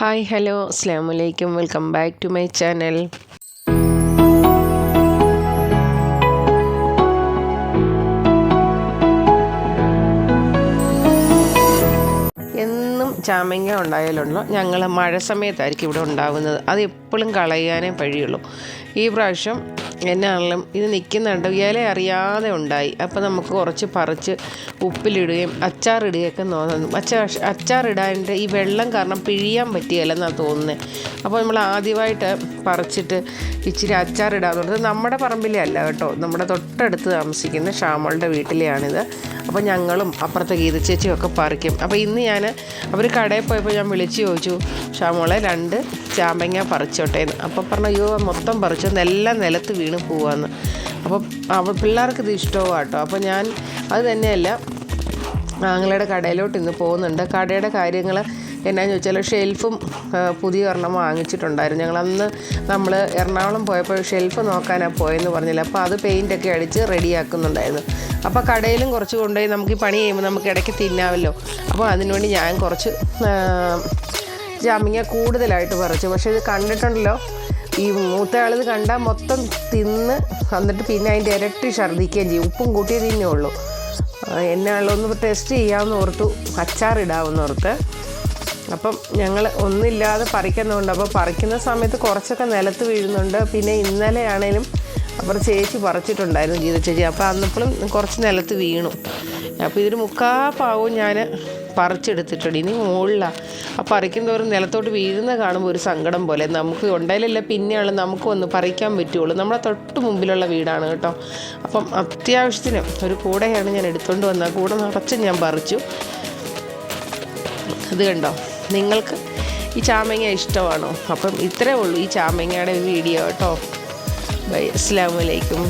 Hi hello അസ്സലാമു അലൈക്കും welcome back to my channel. എന്നും ചാമ്പങ്ങ ഉണ്ടായാലുണ്ടല്ലോ ഞങ്ങൾ മഴ സമയത്തായിരിക്കും ഇവിടെ ഉണ്ടാകുന്നത്. അത് എപ്പോഴും കളയാനേ വഴിയുള്ളൂ. ഈ പ്രാവശ്യം എന്നാണെങ്കിലും ഇത് നിൽക്കുന്നുണ്ട്, ഇല അറിയാതെ ഉണ്ടായി. അപ്പോൾ നമുക്ക് കുറച്ച് പറിച്ച് ഉപ്പിലിടുകയും അച്ചാറിടുകയൊക്കെ തോന്നുന്നു. അച്ചാറിടാൻ്റെ ഈ വെള്ളം കാരണം പിഴിയാൻ പറ്റിയല്ലെന്നാണ് തോന്നുന്നത്. അപ്പോൾ നമ്മൾ ആദ്യമായിട്ട് പറിച്ചിട്ട് ഇച്ചിരി അച്ചാറിടാന്നുള്ളത് നമ്മുടെ പറമ്പിലെ അല്ല കേട്ടോ, നമ്മുടെ തൊട്ടടുത്ത് താമസിക്കുന്ന ഷാമോളുടെ വീട്ടിലെയാണിത്. അപ്പോൾ ഞങ്ങളും അപ്പുറത്തെ ഗീതച്ചേച്ചിയും ഒക്കെ പറിക്കും. അപ്പോൾ ഇന്ന് അവർ കടയിൽ പോയപ്പോൾ ഞാൻ വിളിച്ച് ചോദിച്ചു, ഷാമോളെ 2 ചാമ്പങ്ങ പറിച്ചോട്ടേന്ന്. അപ്പോൾ പറഞ്ഞു അയ്യോ മൊത്തം പറിച്ചു, എല്ലാം നിലത്ത് വീണ് പോവാന്ന്. അപ്പം പിള്ളേർക്ക് ഇത് ഇഷ്ടമാണ് കേട്ടോ. അപ്പോൾ ഞാൻ അത് തന്നെയല്ല ആങ്ങളുടെ കടയിലോട്ട് ഇന്ന് പോകുന്നുണ്ട്. കടയുടെ കാര്യങ്ങൾ എന്നാന്ന് ചോദിച്ചാൽ ഷെൽഫും പുതിയ ഒരെണ്ണം വാങ്ങിച്ചിട്ടുണ്ടായിരുന്നു. ഞങ്ങളന്ന് നമ്മൾ എറണാകുളം പോയപ്പോൾ ഷെൽഫ് നോക്കാനാണ് പോയെന്ന് പറഞ്ഞില്ല. അപ്പോൾ അത് പെയിൻ്റൊക്കെ അടിച്ച് റെഡിയാക്കുന്നുണ്ടായിരുന്നു. അപ്പോൾ കടയിലും കുറച്ച് കൊണ്ടുപോയി നമുക്ക് ഈ പണി ചെയ്യുമ്പോൾ നമുക്ക് ഇടയ്ക്ക് തിന്നാമല്ലോ. അപ്പോൾ അതിനുവേണ്ടി ഞാൻ കുറച്ച് ചാമ്പങ്ങ കൂടുതലായിട്ട് പറിച്ചു. പക്ഷേ ഇത് കണ്ടിട്ടുണ്ടല്ലോ, ഈ മൂത്തയാളിത് കണ്ടാൽ മൊത്തം തിന്ന് വന്നിട്ട് പിന്നെ അതിൻ്റെ ഇരട്ടി ഛർദ്ദിക്കുകയും ചെയ്യും. ഉപ്പും കൂട്ടിയേ തിന്നേ ഉള്ളൂ. എന്നാളൊന്ന് ടെസ്റ്റ് ചെയ്യാമെന്ന് ഓർത്തു, അച്ചാറിടാമെന്ന് ഓർത്ത്. അപ്പം ഞങ്ങൾ ഒന്നുമില്ലാതെ പറിക്കുന്നുണ്ട്. അപ്പോൾ പറിക്കുന്ന സമയത്ത് കുറച്ചൊക്കെ നിലത്ത് വീഴുന്നുണ്ട്. പിന്നെ ഇന്നലെ ആണേലും അപ്പുറം ചേച്ചി പറിച്ചിട്ടുണ്ടായിരുന്നു, ഗീത ചേച്ചി. അപ്പോൾ അന്നപ്പോഴും കുറച്ച് നിലത്ത് വീണു. അപ്പോൾ ഇതൊരു മുക്കാപ്പാവും ഞാൻ പറിച്ചെടുത്തിട്ടുണ്ട്. ഇനി മുകളിലാണ്. ആ പറിക്കുന്നവരും നിലത്തോട്ട് വീഴുന്ന കാണുമ്പോൾ ഒരു സങ്കടം പോലെ. നമുക്ക് ഉണ്ടായാലല്ല പിന്നെയാണ് നമുക്ക് വന്ന് പറിക്കാൻ പറ്റുള്ളൂ. നമ്മളെ തൊട്ട് മുമ്പിലുള്ള വീടാണ് കേട്ടോ. അപ്പം അത്യാവശ്യത്തിന് ഒരു കൂടെയാണ് ഞാൻ എടുത്തുകൊണ്ട് വന്നത്. കൂടെ നിറച്ച് ഞാൻ പറിച്ചു. ഇത് കണ്ടോ, നിങ്ങൾക്ക് ഈ ചാമ്പങ്ങ ഇഷ്ടമാണോ? അപ്പം ഇത്രയേ ഉള്ളൂ ഈ ചാമ്പങ്ങയുടെ വീഡിയോ കേട്ടോ. ബൈ, അസ്സലാമു അലൈക്കും.